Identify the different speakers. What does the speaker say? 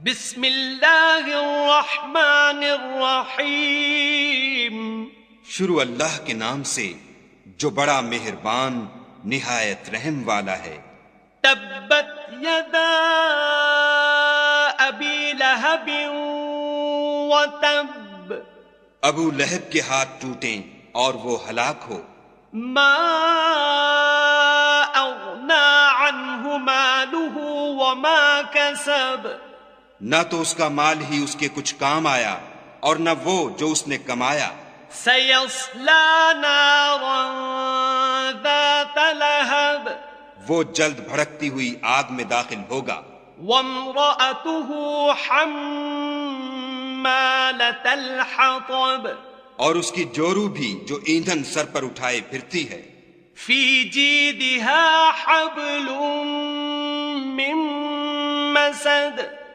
Speaker 1: بسم اللہ الرحمن الرحیم،
Speaker 2: شروع اللہ کے نام سے جو بڑا مہربان نہایت رحم والا ہے۔
Speaker 1: تبت یدا ابی لہب وتب،
Speaker 2: ابو لہب کے ہاتھ ٹوٹیں اور وہ ہلاک ہو۔
Speaker 1: ما اغنی عنہ مالہ وما کسب،
Speaker 2: نہ تو اس کا مال ہی اس کے کچھ کام آیا اور نہ وہ جو اس نے کمایا۔
Speaker 1: سیصلی نارا ذات لہب،
Speaker 2: وہ جلد بھڑکتی ہوئی آگ میں داخل ہوگا۔
Speaker 1: وامرأته حمالة الحطب،
Speaker 2: اور اس کی جورو بھی جو ایندھن سر پر اٹھائے پھرتی ہے۔
Speaker 1: فی جیدها حبل من مسد،